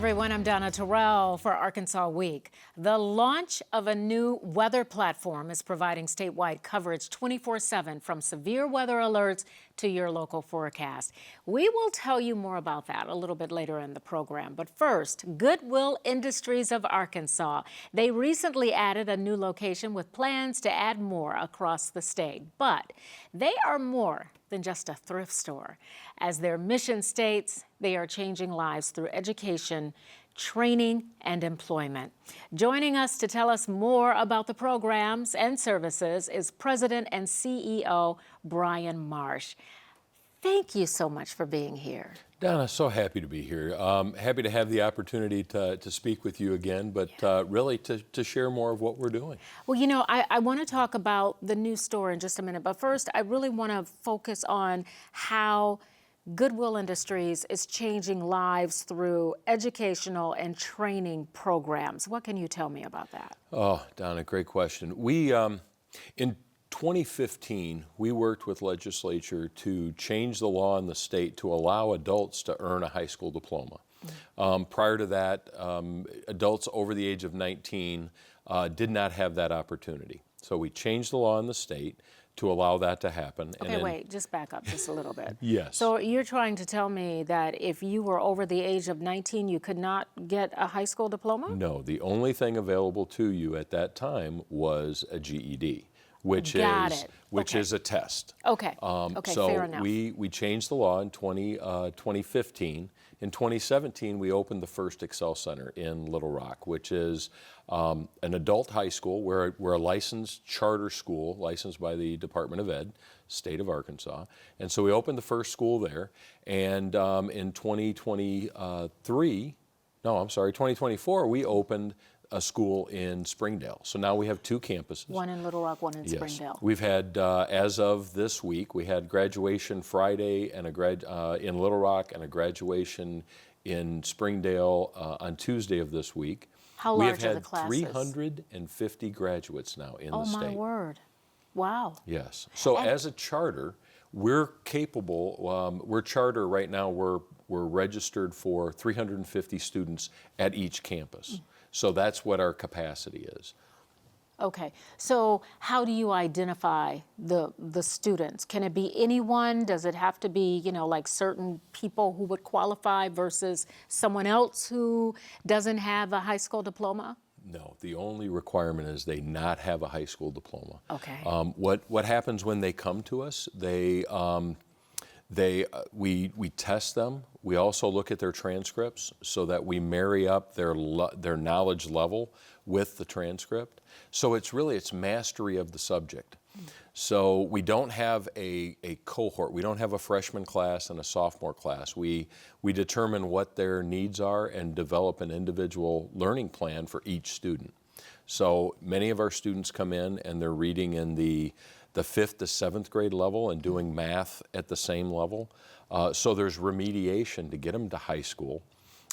everyone, I'm Donna Terrell for Arkansas Week. The launch of a new weather platform is providing statewide coverage 24/7 from severe weather alerts to your local forecast. We will tell you more about that a little bit later in the program. But first, Goodwill Industries of Arkansas. They recently added a new location with plans to add more across the state. But they are more than just a thrift store. As their mission states, they are changing lives through education, training, and employment. Joining us to tell us more about the programs and services is President and CEO Brian Marsh. Thank you so much for being here. Donna, so happy to be here. Happy to have the opportunity to speak with you again, but really to share more of what we're doing. Well, you know, I want to talk about the new store in just a minute, but first I really want to focus on how Goodwill Industries is changing lives through educational and training programs. What can you tell me about that? Oh, Donna, great question. We, in 2015, we worked with legislature to change the law in the state to allow adults to earn a high school diploma. Prior to that, adults over the age of 19 did not have that opportunity. So we changed the law in the state to allow that to happen. Okay, wait, just back up just a little bit. Yes. So you're trying to tell me that if you were over the age of 19, you could not get a high school diploma? No, the only thing available to you at that time was a GED. Which is a test. Okay. Okay, so fair enough. we changed the law in 2015. In 2017, we opened the first Excel Center in Little Rock, which is an adult high school. We're a licensed charter school, licensed by the Department of Ed, state of Arkansas. And so we opened the first school there. And in 2024, we opened a school in Springdale. So now we have two campuses. One in Little Rock, one in Springdale. We've had, as of this week, we had graduation Friday and in Little Rock and a graduation in Springdale on Tuesday of this week. How large are the classes? We have had 350 graduates now in the state. Oh my word. Wow. Yes. So as a charter, we're capable, we're charter right now, we're registered for 350 students at each campus. So that's what our capacity is. Okay, so how do you identify the students? Can it be anyone? Does it have to be, you know, like certain people who would qualify versus someone else who doesn't have a high school diploma? No, the only requirement is they not have a high school diploma. Okay. What happens when they come to us? We test them. We also look at their transcripts so that we marry up their knowledge level with the transcript. So it's mastery of the subject. So we don't have a cohort. We don't have a freshman class and a sophomore class. We determine what their needs are and develop an individual learning plan for each student. So many of our students come in and they're reading in the 5th to 7th grade level and doing math at the same level. So there's remediation to get them to high school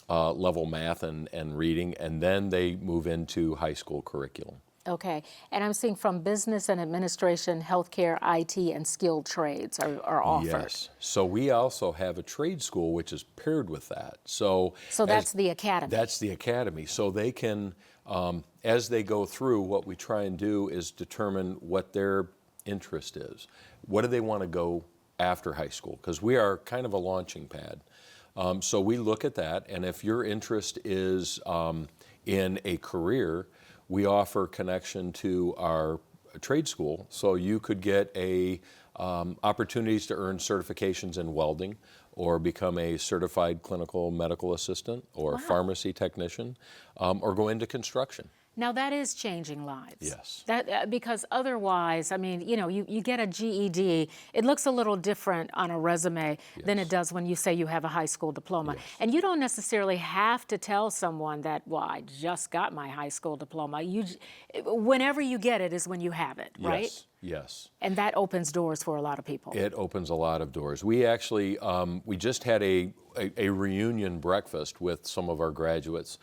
level math and reading, and then they move into high school curriculum. Okay, and I'm seeing from business and administration, healthcare, IT, and skilled trades are offered. Yes, so we also have a trade school which is paired with that. So that's the academy. That's the academy. So they can, as they go through, what we try and do is determine what their interest is. What do they want to go after high school? Because we are kind of a launching pad. So we look at that, and if your interest is in a career, we offer connection to our trade school. So you could get opportunities to earn certifications in welding or become a certified clinical medical assistant or pharmacy technician or go into construction. Now that is changing lives. Yes. Because otherwise, I mean, you know, you get a GED, it looks a little different on a resume than it does when you say you have a high school diploma. Yes. And you don't necessarily have to tell someone that, well, I just got my high school diploma. Whenever you get it is when you have it, right? Yes. And that opens doors for a lot of people. It opens a lot of doors. We actually, we just had a reunion breakfast with some of our graduates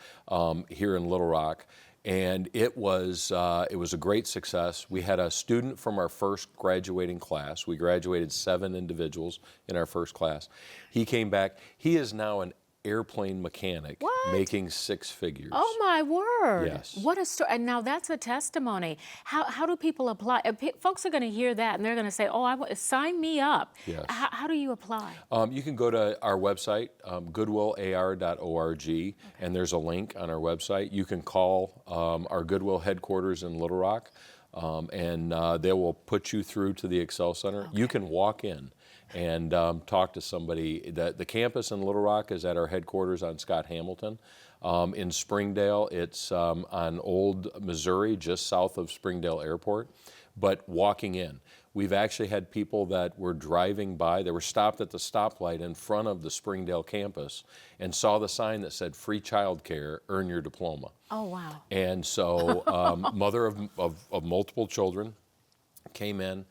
here in Little Rock. And it was a great success. We had a student from our first graduating class. We graduated 7 individuals in our first class. He came back. He is now an airplane mechanic What? making six figures. Oh my word! Yes. What a story! And now that's a testimony. How do people apply? Folks are going to hear that and they're going to say, "Oh, sign me up." Yes. How do you apply? You can go to our website, goodwillar.org, and there's a link on our website. You can call our Goodwill headquarters in Little Rock, and they will put you through to the Excel Center. Okay. You can walk in and talk to somebody. The campus in Little Rock is at our headquarters on Scott Hamilton. In Springdale, it's on Old Missouri, just south of Springdale Airport, but walking in. We've actually had people that were driving by, they were stopped at the stoplight in front of the Springdale campus and saw the sign that said free childcare, earn your diploma. Oh, wow. And so mother of multiple children came in,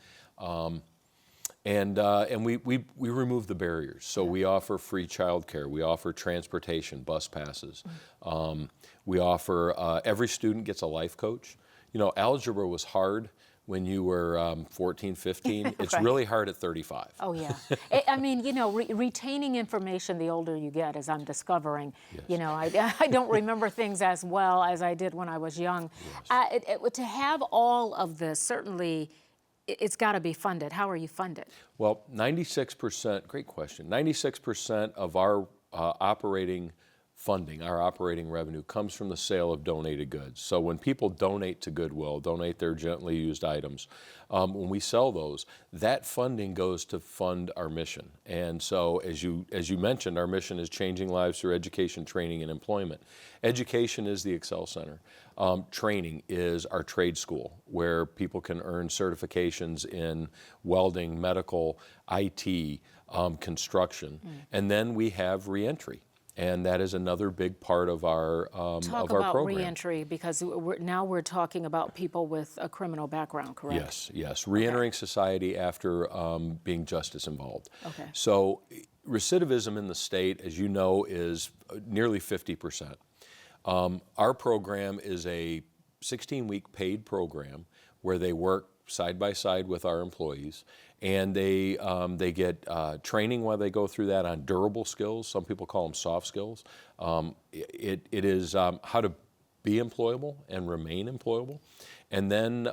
and we remove the barriers. So we offer free childcare. We offer transportation, bus passes. We offer, every student gets a life coach. You know, algebra was hard when you were 14, 15. It's Right. really hard at 35. Oh, yeah. I mean, you know, retaining information the older you get, as I'm discovering. Yes. You know, I don't remember things as well as I did when I was young. Yes. To have all of this, certainly, it's got to be funded. How are you funded? Well, 96%, great question, 96% of our operating funding, our operating revenue, comes from the sale of donated goods. So when people donate to Goodwill, donate their gently used items, when we sell those, that funding goes to fund our mission. And so as you mentioned, our mission is changing lives through education, training, and employment. Education is the Excel Center. Training is our trade school, where people can earn certifications in welding, medical, IT, construction. And then we have reentry. And that is another big part of our program. Talk about reentry, because now we're talking about people with a criminal background, correct? Yes, yes. Reentering society after being justice involved. Okay. So recidivism in the state, as you know, is nearly 50%. Our program is a 16-week paid program where they work side by side with our employees, and they get training while they go through that on durable skills. Some people call them soft skills. It is how to be employable and remain employable, and then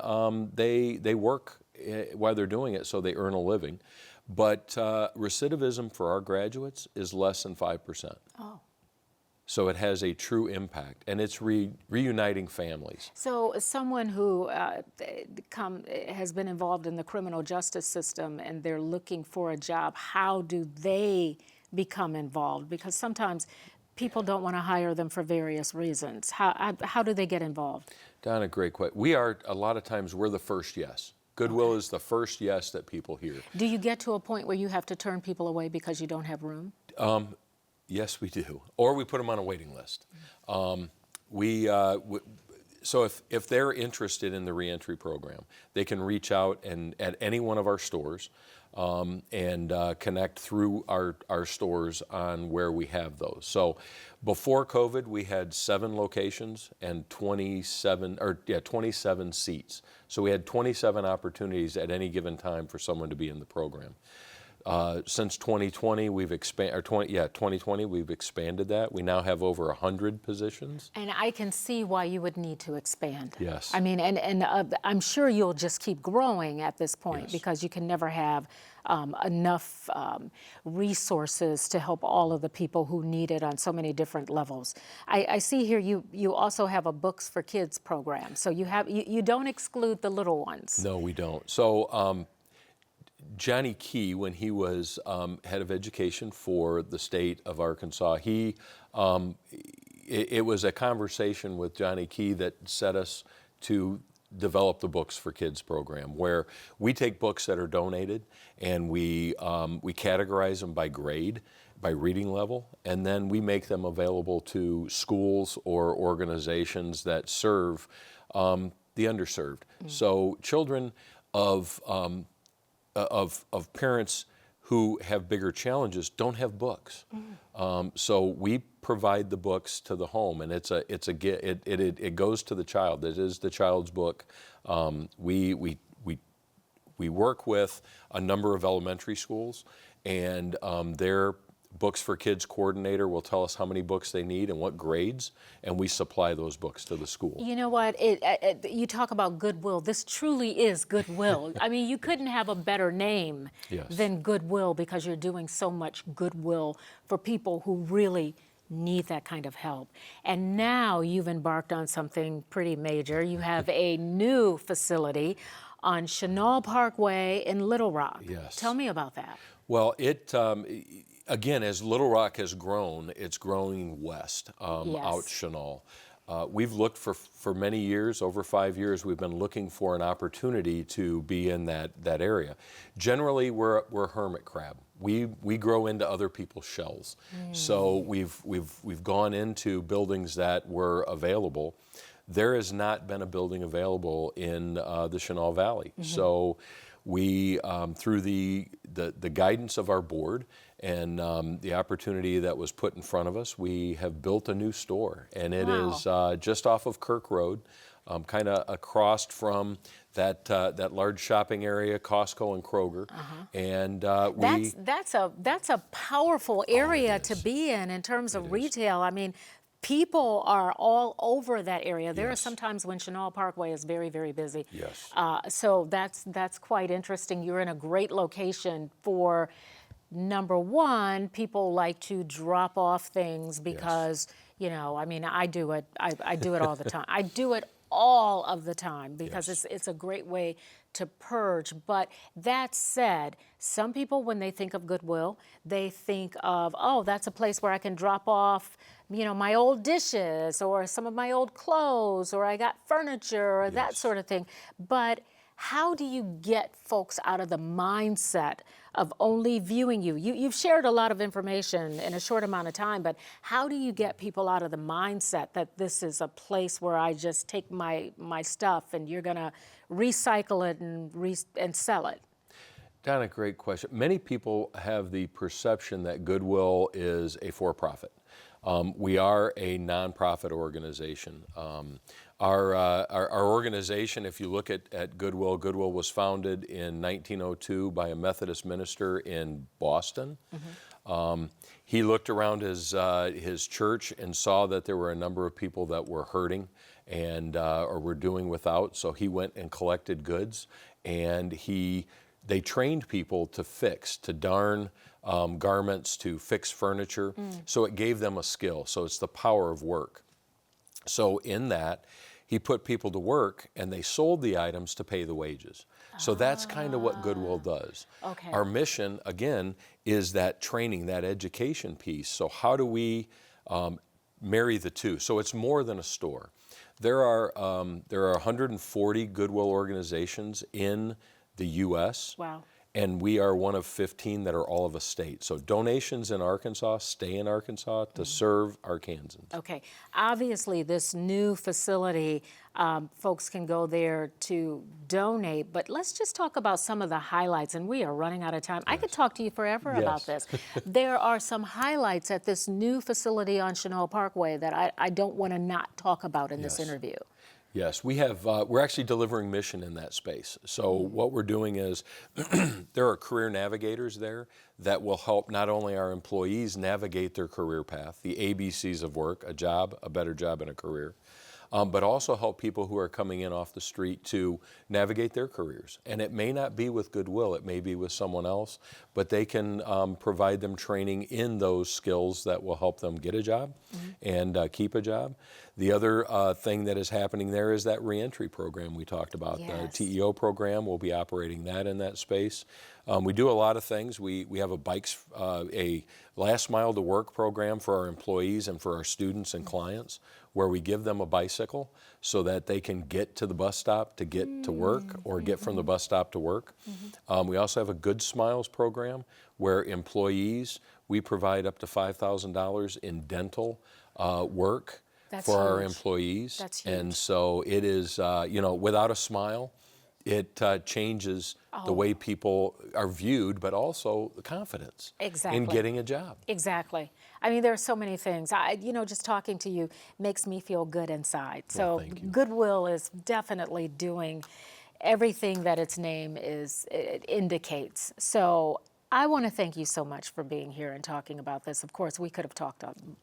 they work while they're doing it, so they earn a living. But recidivism for our graduates is less than 5%. Oh. So it has a true impact, and it's reuniting families. So someone who has been involved in the criminal justice system and they're looking for a job, how do they become involved? Because sometimes people don't want to hire them for various reasons. How do they get involved? Donna, great question. We are, a lot of times, we're the first yes. Goodwill is the first yes that people hear. Do you get to a point where you have to turn people away because you don't have room? Yes, we do. Or we put them on a waiting list. So if they're interested in the reentry program, they can reach out at any one of our stores and connect through our stores on where we have those. So before COVID, we had 7 locations and 27 seats. So we had 27 opportunities at any given time for someone to be in the program. Since 2020, we've expanded that. We now have over 100 positions. And I can see why you would need to expand. Yes. I mean, and I'm sure you'll just keep growing at this point, Yes. because you can never have enough resources to help all of the people who need it on so many different levels. I see here you also have a Books for Kids program. So you don't exclude the little ones. No, we don't. So Johnny Key, when he was head of education for the state of Arkansas, it was a conversation with Johnny Key that set us to develop the Books for Kids program, where we take books that are donated and we categorize them by grade, by reading level, and then we make them available to schools or organizations that serve the underserved. So children of parents who have bigger challenges don't have books. So we provide the books to the home, and it goes to the child. It is the child's book. We work with a number of elementary schools, and their Books for Kids coordinator will tell us how many books they need and what grades, and we supply those books to the school. You know what? You talk about Goodwill. This truly is Goodwill. I mean, you couldn't have a better name Yes. than Goodwill because you're doing so much goodwill for people who really need that kind of help. And now you've embarked on something pretty major. You have a new facility on Chenal Parkway in Little Rock. Yes. Tell me about that. Well, again, as Little Rock has grown, it's growing west, Yes. out Chenal. We've looked for many years, over 5 years, we've been looking for an opportunity to be in that area. Generally, we're hermit crab. We grow into other people's shells. So we've gone into buildings that were available. There has not been a building available in the Chenal Valley. So we, through the guidance of our board and the opportunity that was put in front of us, we have built a new store, and it is just off of Kirk Road, kind of across from that large shopping area, Costco and Kroger, and That's a powerful area to is. be in terms of It is. retail. I mean, people are all over that area. There are Yes. some times when Chenal Parkway is very, very busy. Yes. So that's quite interesting. You're in a great location for, number one, people like to drop off things because, you know, I mean, I do it. I do it all the time. I do it all of the time because Yes. it's a great way to purge. But that said, some people, when they think of Goodwill, they think of, oh, that's a place where I can drop off, you know, my old dishes or some of my old clothes, or I got furniture or that Yes. sort of thing. But how do you get folks out of the mindset of only viewing you? You've shared a lot of information in a short amount of time, but how do you get people out of the mindset that this is a place where I just take my stuff and you're going to recycle it and sell it? Donna, great question. Many people have the perception that Goodwill is a for-profit. We are a nonprofit organization. Our organization, if you look at Goodwill, Goodwill was founded in 1902 by a Methodist minister in Boston. He looked around his church and saw that there were a number of people that were hurting and or were doing without, so he went and collected goods, and they trained people to fix, to darn garments, to fix furniture. So it gave them a skill. So it's the power of work. So in that, he put people to work, and they sold the items to pay the wages. So that's kind of what Goodwill does. Okay. Our mission, again, is that training, that education piece. So how do we marry the two? So it's more than a store. There are 140 Goodwill organizations in the U.S. Wow. And we are one of 15 that are all of a state. So donations in Arkansas stay in Arkansas to serve Arkansans. Okay. Obviously, this new facility, folks can go there to donate, but let's just talk about some of the highlights, and we are running out of time. I could talk to you forever about this. There are some highlights at this new facility on Chenal Parkway that I don't want to not talk about in this interview. Yes, we're actually delivering mission in that space. So what we're doing is there are career navigators there that will help not only our employees navigate their career path, the ABCs of work, a job, a better job, and a career, but also help people who are coming in off the street to navigate their careers. And it may not be with Goodwill, it may be with someone else, but they can provide them training in those skills that will help them get a job and keep a job. The other thing that is happening there is that reentry program we talked about. Yes. The TEO program, we'll be operating that in that space. We do a lot of things. We have a last mile to work program for our employees and for our students and clients, where we give them a bicycle so that they can get to the bus stop to get to work or get from the bus stop to work. We also have a Good Smiles program where employees, we provide up to $5,000 in dental work for our huge. employees. That's huge. And so it is, without a smile, it changes the way people are viewed, but also the confidence Exactly. in getting a job. Exactly. I mean, there are so many things. Just talking to you makes me feel good inside. So thank you. Goodwill is definitely doing everything that its name it indicates. So I want to thank you so much for being here and talking about this. Of course, we could have talked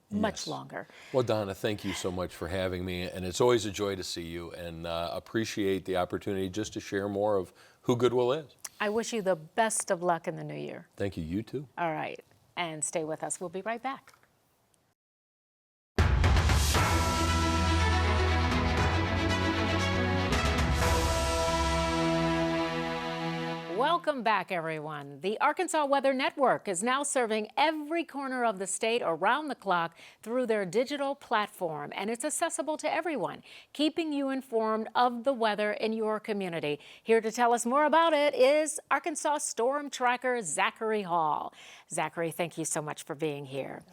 much Yes. longer. Well, Donna, thank you so much for having me, and it's always a joy to see you, and appreciate the opportunity just to share more of who Goodwill is. I wish you the best of luck in the new year. Thank you. You too. All right, and stay with us. We'll be right back. Welcome back, everyone. The Arkansas Weather Network is now serving every corner of the state around the clock through their digital platform, and it's accessible to everyone, keeping you informed of the weather in your community. Here to tell us more about it is Arkansas Storm Tracker Zachary Hall. Zachary, thank you so much for being here.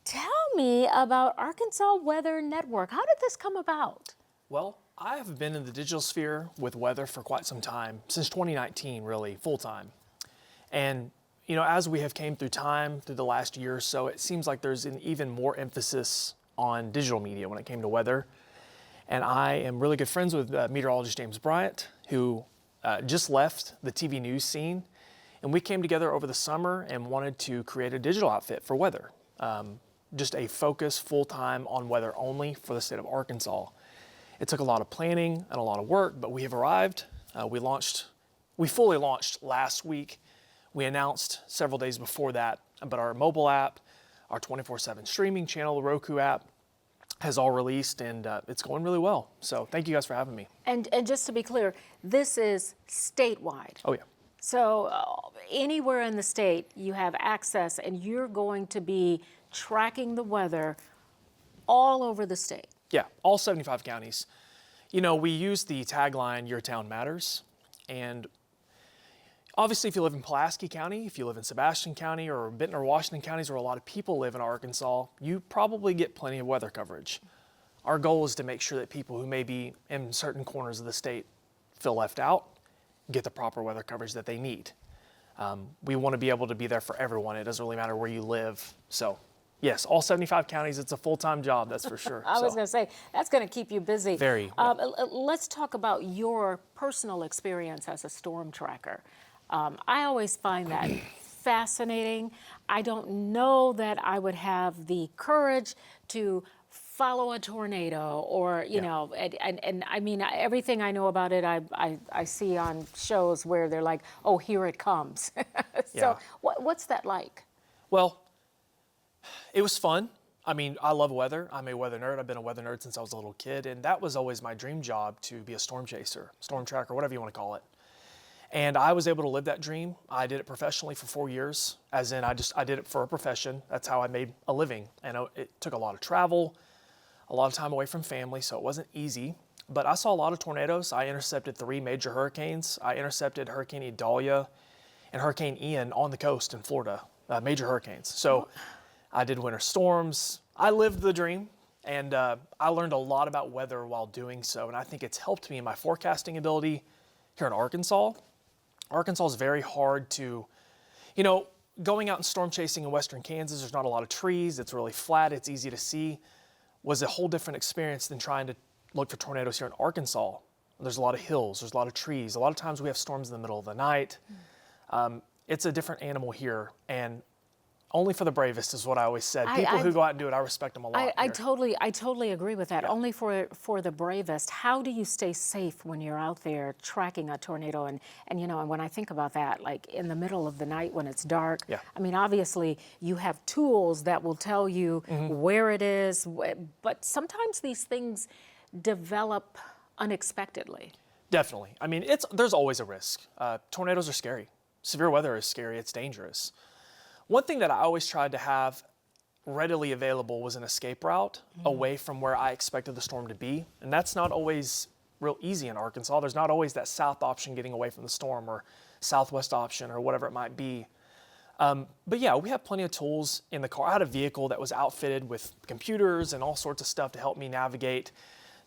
Tell me about Arkansas Weather Network. How did this come about? Well, I have been in the digital sphere with weather for quite some time, since 2019, really, full time. And, you know, as we have came through time, through the last year or so, it seems like there's an even more emphasis on digital media when it came to weather. And I am really good friends with meteorologist James Bryant, who just left the TV news scene. And we came together over the summer and wanted to create a digital outfit for weather. Just a focus full-time on weather only for the state of Arkansas. It took a lot of planning and a lot of work, but we have arrived. We fully launched last week. We announced several days before that, but our mobile app, our 24/7 streaming channel, the Roku app, has all released, and it's going really well. So thank you guys for having me. And just to be clear, this is statewide. Oh yeah. So anywhere in the state, you have access, and you're going to be tracking the weather all over the state. Yeah, all 75 counties. You know, we use the tagline, Your Town Matters. And obviously, if you live in Pulaski County, if you live in Sebastian County or Benton or Washington counties where a lot of people live in Arkansas, you probably get plenty of weather coverage. Our goal is to make sure that people who may be in certain corners of the state feel left out, get the proper weather coverage that they need. We want to be able to be there for everyone. It doesn't really matter where you live. So yes, all 75 counties, it's a full-time job, that's for sure. I was going to say, that's going to keep you busy. Very. Let's talk about your personal experience as a storm tracker. I always find that fascinating. I don't know that I would have the courage to follow a tornado or, you know, and I mean, everything I know about it, I see on shows where they're like, oh, here it comes. So what's that like? Well, it was fun. I mean, I love weather. I'm a weather nerd. I've been a weather nerd since I was a little kid, and that was always my dream job, to be a storm chaser, storm tracker, whatever you want to call it. And I was able to live that dream. I did it professionally for 4 years, as in I did it for a profession. That's how I made a living. And it took a lot of travel, a lot of time away from family, so it wasn't easy. But I saw a lot of tornadoes. I intercepted 3 major hurricanes. I intercepted Hurricane Idalia and Hurricane Ian on the coast in Florida, major hurricanes. So I did winter storms. I lived the dream, and I learned a lot about weather while doing so, and I think it's helped me in my forecasting ability here in Arkansas. Arkansas is very hard to, you know, going out and storm chasing in western Kansas, there's not a lot of trees, it's really flat, it's easy to see, was a whole different experience than trying to look for tornadoes here in Arkansas. There's a lot of hills, there's a lot of trees, a lot of times we have storms in the middle of the night. It's a different animal here, and only for the bravest is what I always said. People who go out and do it, I respect them a lot. I totally agree with that. Yeah. Only for the bravest. How do you stay safe when you're out there tracking a tornado? And you know, and when I think about that, like in the middle of the night when it's dark, I mean, obviously you have tools that will tell you where it is, but sometimes these things develop unexpectedly. Definitely. I mean, there's always a risk. Tornadoes are scary. Severe weather is scary. It's dangerous. One thing that I always tried to have readily available was an escape route away from where I expected the storm to be. And that's not always real easy in Arkansas. There's not always that south option getting away from the storm, or southwest option, or whatever it might be. But yeah, we have plenty of tools in the car. I had a vehicle that was outfitted with computers and all sorts of stuff to help me navigate,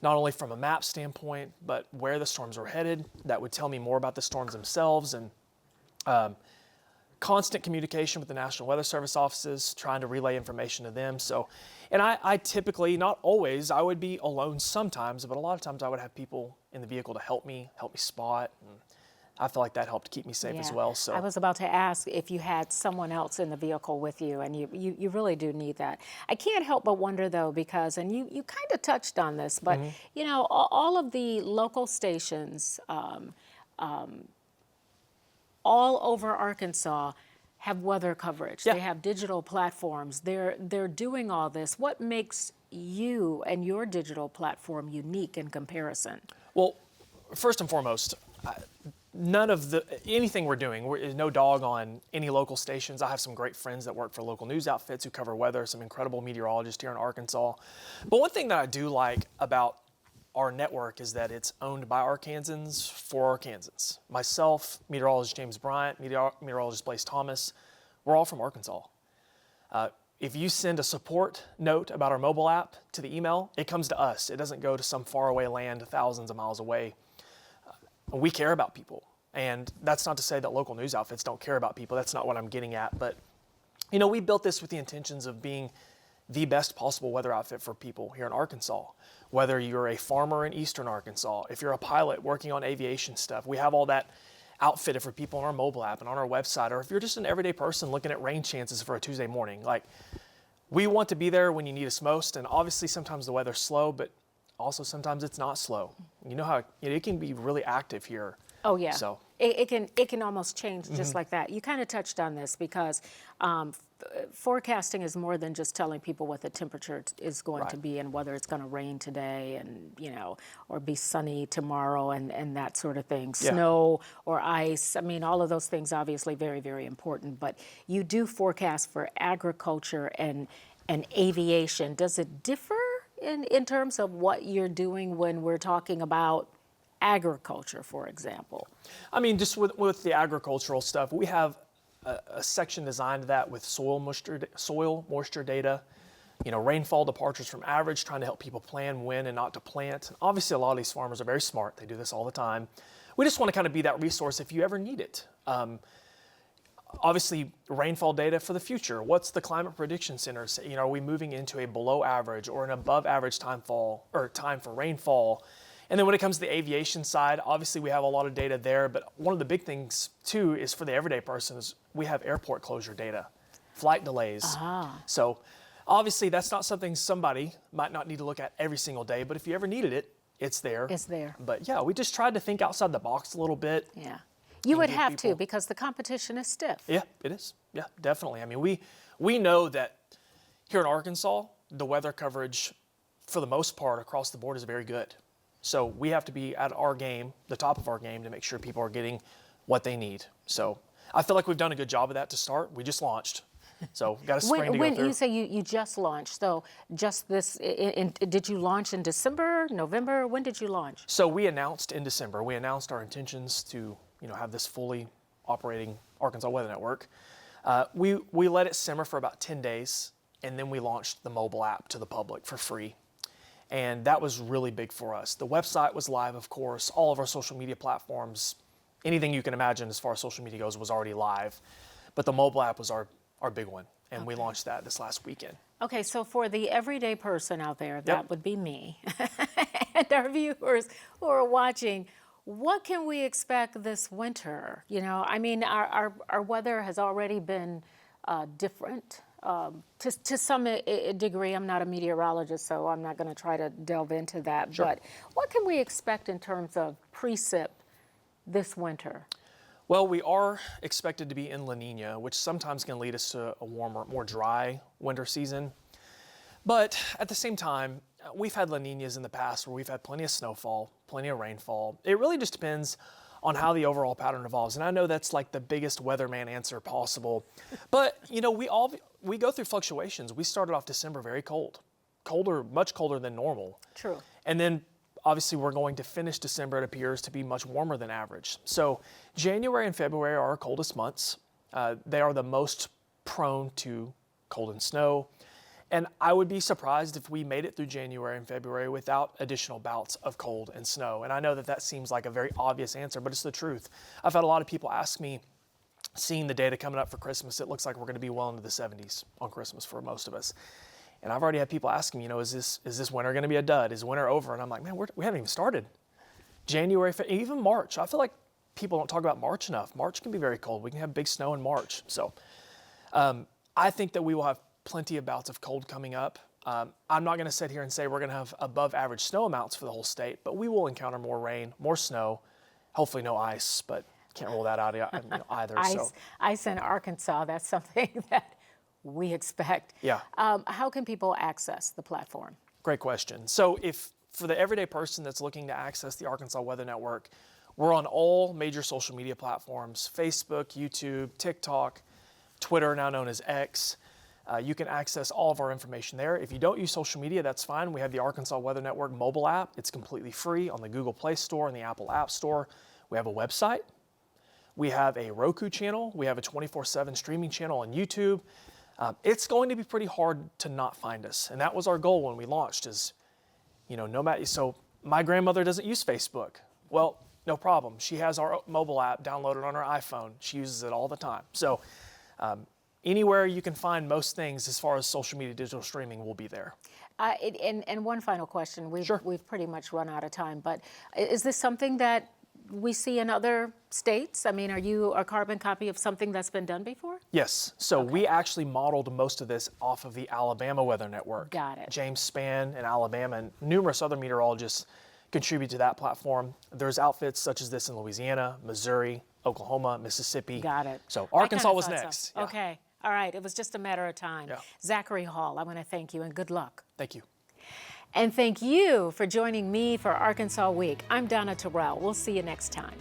not only from a map standpoint, but where the storms were headed. That would tell me more about the storms themselves, and constant communication with the National Weather Service offices, trying to relay information to them. So, and I typically, not always, I would be alone sometimes, but a lot of times I would have people in the vehicle to help me spot. And I feel like that helped keep me safe as well. So I was about to ask if you had someone else in the vehicle with you, and you really do need that. I can't help but wonder, though, because, and you kind of touched on this, but, you know, all of the local stations all over Arkansas have weather coverage. Yeah. They have digital platforms. They're doing all this. What makes you and your digital platform unique in comparison? Well, first and foremost, none of anything we're doing, no dog on any local stations. I have some great friends that work for local news outfits who cover weather, some incredible meteorologists here in Arkansas. But one thing that I do like about our network is that it's owned by Arkansans for Arkansans. Myself, meteorologist James Bryant, meteorologist Blaise Thomas, we're all from Arkansas. If you send a support note about our mobile app to the email, it comes to us. It doesn't go to some faraway land thousands of miles away. We care about people. And that's not to say that local news outfits don't care about people. That's not what I'm getting at. But, you know, we built this with the intentions of being the best possible weather outfit for people here in Arkansas. Whether you're a farmer in eastern Arkansas, if you're a pilot working on aviation stuff, we have all that outfitted for people on our mobile app and on our website. Or if you're just an everyday person looking at rain chances for a Tuesday morning, like, we want to be there when you need us most. And obviously sometimes the weather's slow, but also sometimes it's not slow. You know how it can be really active here. Oh yeah. So it can almost change just like that. You kind of touched on this because forecasting is more than just telling people what the temperature is going to be and whether it's going to rain today and, you know, or be sunny tomorrow and that sort of thing. Yeah. Snow or ice. I mean, all of those things obviously very, very important. But you do forecast for agriculture and aviation. Does it differ in terms of what you're doing when we're talking about agriculture, for example? I mean, just with the agricultural stuff, we have a section designed to that with soil moisture data, you know, rainfall departures from average, trying to help people plan when and not to plant. And obviously, a lot of these farmers are very smart. They do this all the time. We just want to kind of be that resource if you ever need it. Obviously, rainfall data for the future. What's the Climate Prediction Center say? You know, are we moving into a below average or an above average time for rainfall? And then when it comes to the aviation side, obviously we have a lot of data there, but one of the big things too is for the everyday person is we have airport closure data, flight delays. So obviously that's not something somebody might not need to look at every single day, but if you ever needed it, it's there. It's there. But yeah, we just tried to think outside the box a little bit. Yeah. You would have to people- because the competition is stiff. Yeah, it is. Yeah, definitely. I mean, we know that here in Arkansas, the weather coverage for the most part across the board is very good. So we have to be at our game, the top of our game, to make sure people are getting what they need. So I feel like we've done a good job of that to start. We just launched. So we've got a spring to go When through. you say you just launched, so just this, did you launch in December, November? When did you launch? So we announced in December, we announced our intentions to, you know, have this fully operating Arkansas Weather Network. We let it simmer for about 10 days, and then we launched the mobile app to the public for free. And that was really big for us. The website was live, of course. All of our social media platforms, anything you can imagine as far as social media goes was already live. But the mobile app was our big one, and we launched that this last weekend. Okay, so for the everyday person out there, that would be me, and our viewers who are watching, what can we expect this winter? You know, I mean, our weather has already been different. To some degree. I'm not a meteorologist, so I'm not going to try to delve into that. Sure. But what can we expect in terms of precip this winter? Well, we are expected to be in La Nina, which sometimes can lead us to a warmer, more dry winter season. But at the same time, we've had La Ninas in the past where we've had plenty of snowfall, plenty of rainfall. It really just depends on how the overall pattern evolves. And I know that's like the biggest weatherman answer possible. But, you know, we go through fluctuations. We started off December very cold, much colder than normal. True. And then obviously we're going to finish December, it appears, to be much warmer than average. So January and February are our coldest months. They are the most prone to cold and snow. And I would be surprised if we made it through January and February without additional bouts of cold and snow. And I know that seems like a very obvious answer, but it's the truth. I've had a lot of people ask me, seeing the data coming up for Christmas, it looks like we're going to be well into the 70s on Christmas for most of us. And I've already had people asking me, you know, is this winter going to be a dud? Is winter over? And I'm like, man, we haven't even started. January, even March. I feel like people don't talk about March enough. March can be very cold. We can have big snow in March. So I think that we will have plenty of bouts of cold coming up. I'm not going to sit here and say we're going to have above average snow amounts for the whole state, but we will encounter more rain, more snow, hopefully no ice, but can't rule that out either. Ice in Arkansas, that's something that we expect. Yeah. How can people access the platform? Great question. So if for the everyday person that's looking to access the Arkansas Weather Network, we're on all major social media platforms: Facebook, YouTube, TikTok, Twitter, now known as X. You can access all of our information there. If you don't use social media, that's fine. We have the Arkansas Weather Network mobile app. It's completely free on the Google Play Store and the Apple App Store. We have a website. We have a Roku channel. We have a 24/7 streaming channel on YouTube. It's going to be pretty hard to not find us. And that was our goal when we launched is, no matter, so my grandmother doesn't use Facebook. Well, no problem. She has our mobile app downloaded on her iPhone. She uses it all the time. So anywhere you can find most things as far as social media digital streaming will be there. And one final question. Sure. We've pretty much run out of time, but is this something that we see in other states? I mean, are you a carbon copy of something that's been done before? Yes. So we actually modeled most of this off of the Alabama Weather Network. Got it. James Spann in Alabama and numerous other meteorologists contribute to that platform. There's outfits such as this in Louisiana, Missouri, Oklahoma, Mississippi. Got it. So I Arkansas kinda was thought next. so. Yeah. Okay. All right. It was just a matter of time. Yeah. Zachary Hall, I want to thank you and good luck. Thank you. And thank you for joining me for Arkansas Week. I'm Donna Terrell. We'll see you next time.